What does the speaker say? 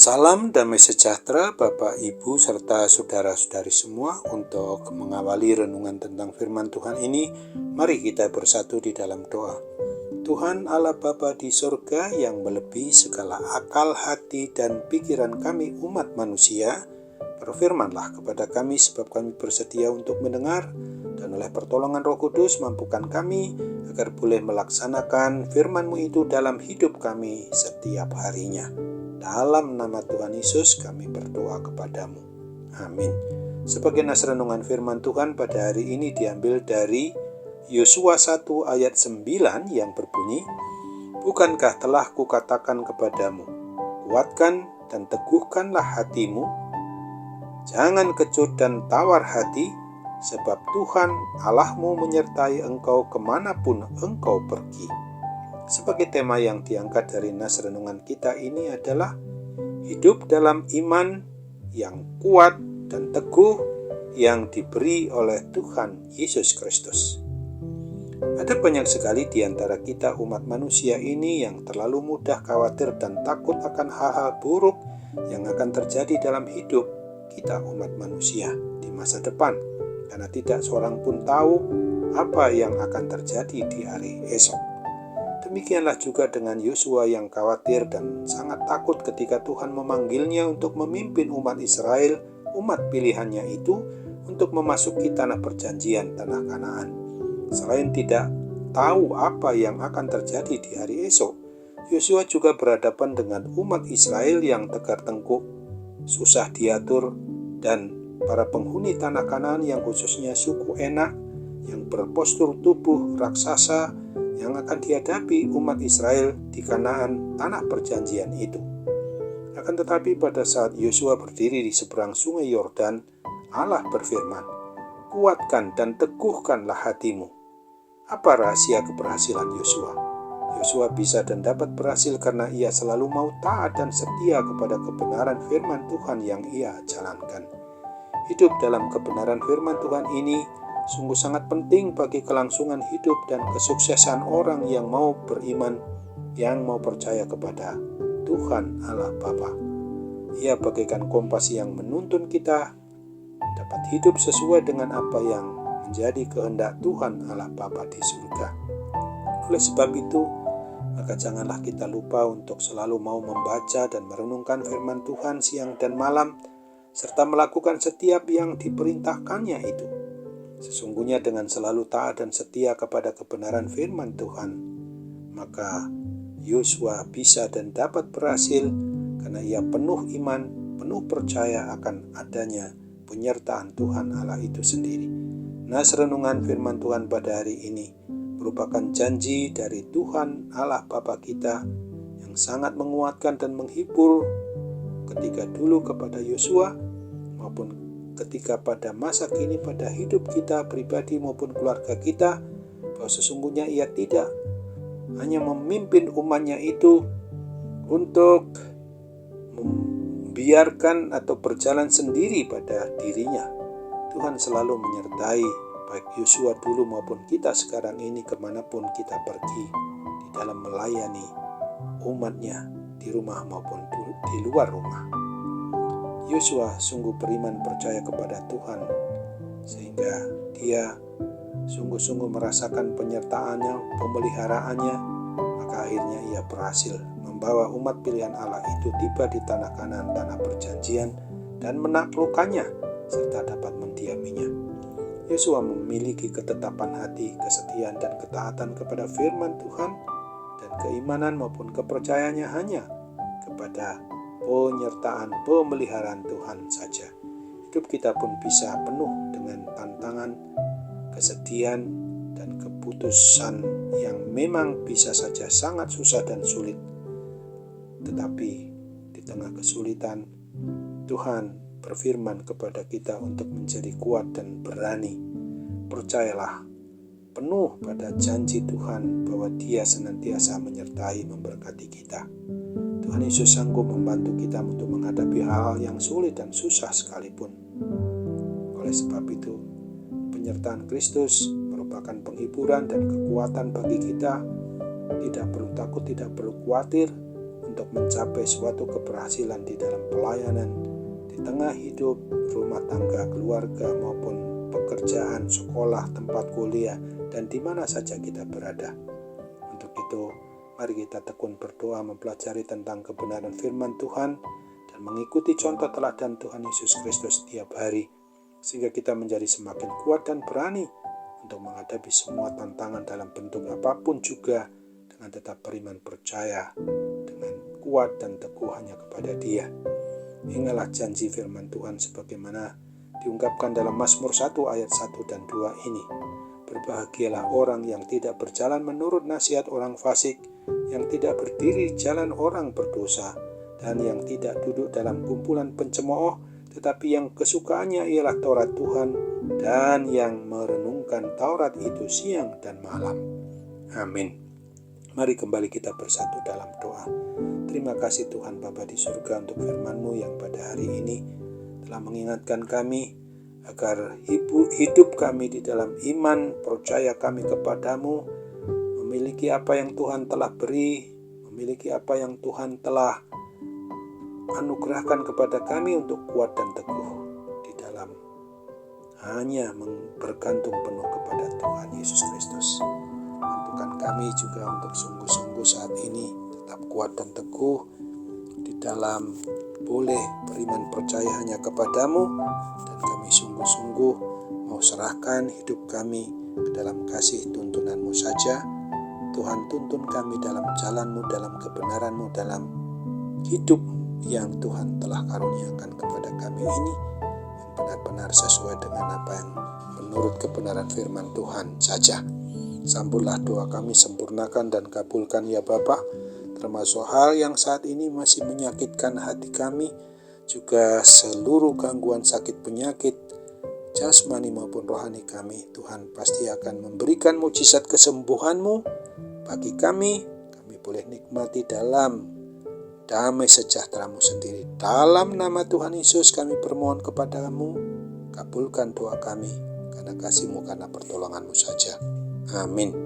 Salam damai sejahtera Bapak, Ibu, serta saudara-saudari semua. Untuk mengawali renungan tentang firman Tuhan ini, mari kita bersatu di dalam doa. Tuhan Allah Bapa di surga yang melebihi segala akal, hati, dan pikiran kami umat manusia, berfirmanlah kepada kami sebab kami bersedia untuk mendengar, dan oleh pertolongan Roh Kudus mampukan kami agar boleh melaksanakan firman-Mu itu dalam hidup kami setiap harinya. Dalam nama Tuhan Yesus kami berdoa kepadamu. Amin. Sebagai nas renungan firman Tuhan pada hari ini diambil dari Yosua 1 ayat 9 yang berbunyi, "Bukankah telah kukatakan kepadamu, kuatkan dan teguhkanlah hatimu, jangan kecut dan tawar hati, sebab Tuhan Allahmu menyertai engkau kemanapun engkau pergi." Sebagai tema yang diangkat dari nas renungan kita ini adalah hidup dalam iman yang kuat dan teguh yang diberi oleh Tuhan Yesus Kristus. Ada banyak sekali di antara kita umat manusia ini yang terlalu mudah khawatir dan takut akan hal-hal buruk yang akan terjadi dalam hidup kita umat manusia di masa depan, karena tidak seorang pun tahu apa yang akan terjadi di hari esok. Demikianlah juga dengan Yosua yang khawatir dan sangat takut ketika Tuhan memanggilnya untuk memimpin umat Israel, umat pilihannya itu, untuk memasuki tanah perjanjian, tanah Kanaan. Selain tidak tahu apa yang akan terjadi di hari esok, Yosua juga berhadapan dengan umat Israel yang tegar tengkuk, susah diatur, dan para penghuni tanah Kanaan yang khususnya suku Enak yang berpostur tubuh raksasa yang akan dihadapi umat Israel di Kanaan, tanah perjanjian itu. Akan tetapi pada saat Yosua berdiri di seberang sungai Yordan, Allah berfirman, "Kuatkan dan teguhkanlah hatimu." Apa rahasia keberhasilan Yosua? Yosua bisa dan dapat berhasil karena ia selalu mau taat dan setia kepada kebenaran firman Tuhan yang ia jalankan. Hidup dalam kebenaran firman Tuhan ini sungguh sangat penting bagi kelangsungan hidup dan kesuksesan orang yang mau beriman, yang mau percaya kepada Tuhan Allah Bapa. Ia bagaikan kompas yang menuntun kita dapat hidup sesuai dengan apa yang menjadi kehendak Tuhan Allah Bapa di surga. Oleh sebab itu, maka janganlah kita lupa untuk selalu mau membaca dan merenungkan firman Tuhan siang dan malam, serta melakukan setiap yang diperintahkannya itu. Sesungguhnya dengan selalu taat dan setia kepada kebenaran firman Tuhan, maka Yosua bisa dan dapat berhasil karena ia penuh iman, penuh percaya akan adanya penyertaan Tuhan Allah itu sendiri. Nas renungan firman Tuhan pada hari ini merupakan janji dari Tuhan Allah Bapa kita yang sangat menguatkan dan menghibur ketika dulu kepada Yosua maupun ketika pada masa kini pada hidup kita pribadi maupun keluarga kita, bahwa sesungguhnya ia tidak hanya memimpin umatnya itu untuk membiarkan atau berjalan sendiri pada dirinya. Tuhan selalu menyertai baik Yosua dulu maupun kita sekarang ini kemanapun kita pergi di dalam melayani umatnya di rumah maupun di luar rumah. Yosua sungguh beriman percaya kepada Tuhan sehingga dia sungguh-sungguh merasakan penyertaannya, pemeliharaannya, maka akhirnya ia berhasil membawa umat pilihan Allah itu tiba di tanah Kanaan, tanah perjanjian, dan menaklukkannya serta dapat mendiaminya. Yosua memiliki ketetapan hati, kesetiaan, dan ketaatan kepada firman Tuhan, dan keimanan maupun kepercayaannya hanya kepada penyertaan, pemeliharaan Tuhan saja. Hidup kita pun bisa penuh dengan tantangan, kesedihan, dan keputusan yang memang bisa saja sangat susah dan sulit. Tetapi di tengah kesulitan, Tuhan berfirman kepada kita untuk menjadi kuat dan berani. Percayalah penuh pada janji Tuhan bahwa Dia senantiasa menyertai, memberkati kita. Tuhan Yesus sanggup membantu kita untuk menghadapi hal-hal yang sulit dan susah sekalipun. Oleh sebab itu, penyertaan Kristus merupakan penghiburan dan kekuatan bagi kita. Tidak perlu takut, tidak perlu khawatir untuk mencapai suatu keberhasilan di dalam pelayanan, di tengah hidup, rumah tangga, keluarga, maupun pekerjaan, sekolah, tempat kuliah, dan di mana saja kita berada. Untuk itu, mari kita tekun berdoa mempelajari tentang kebenaran firman Tuhan dan mengikuti contoh teladan Tuhan Yesus Kristus setiap hari, sehingga kita menjadi semakin kuat dan berani untuk menghadapi semua tantangan dalam bentuk apapun juga, dengan tetap beriman percaya, dengan kuat dan teguh hanya kepada Dia. Ingatlah janji firman Tuhan sebagaimana diungkapkan dalam Mazmur 1 ayat 1 dan 2 ini. Berbahagialah orang yang tidak berjalan menurut nasihat orang fasik, yang tidak berdiri jalan orang berdosa, dan yang tidak duduk dalam kumpulan pencemooh, tetapi yang kesukaannya ialah Taurat Tuhan, dan yang merenungkan Taurat itu siang dan malam. Amin. Mari kembali kita bersatu dalam doa. Terima kasih Tuhan Bapa di surga untuk firman-Mu yang pada hari ini telah mengingatkan kami agar hidup kami di dalam iman, percaya kami kepadamu, memiliki apa yang Tuhan telah beri, memiliki apa yang Tuhan telah anugerahkan kepada kami untuk kuat dan teguh di dalam hanya bergantung penuh kepada Tuhan Yesus Kristus. Mampukan kami juga untuk sungguh-sungguh saat ini tetap kuat dan teguh di dalam boleh beriman percaya hanya kepadamu, dan kami sungguh-sungguh mau serahkan hidup kami ke dalam kasih tuntunanmu saja. Tuhan, tuntun kami dalam jalanmu, dalam kebenaranmu, dalam hidup yang Tuhan telah karuniakan kepada kami ini, yang benar-benar sesuai dengan apa yang menurut kebenaran firman Tuhan saja. Sambutlah doa kami, sempurnakan dan kabulkan ya Bapa, termasuk hal yang saat ini masih menyakitkan hati kami, juga seluruh gangguan sakit penyakit jasmani maupun rohani kami. Tuhan pasti akan memberikan mujizat kesembuhan-Mu bagi kami. Kami boleh nikmati dalam damai sejahtera-Mu sendiri. Dalam nama Tuhan Yesus kami bermohon kepadamu, kabulkan doa kami, karena kasih-Mu, karena pertolongan-Mu saja. Amin.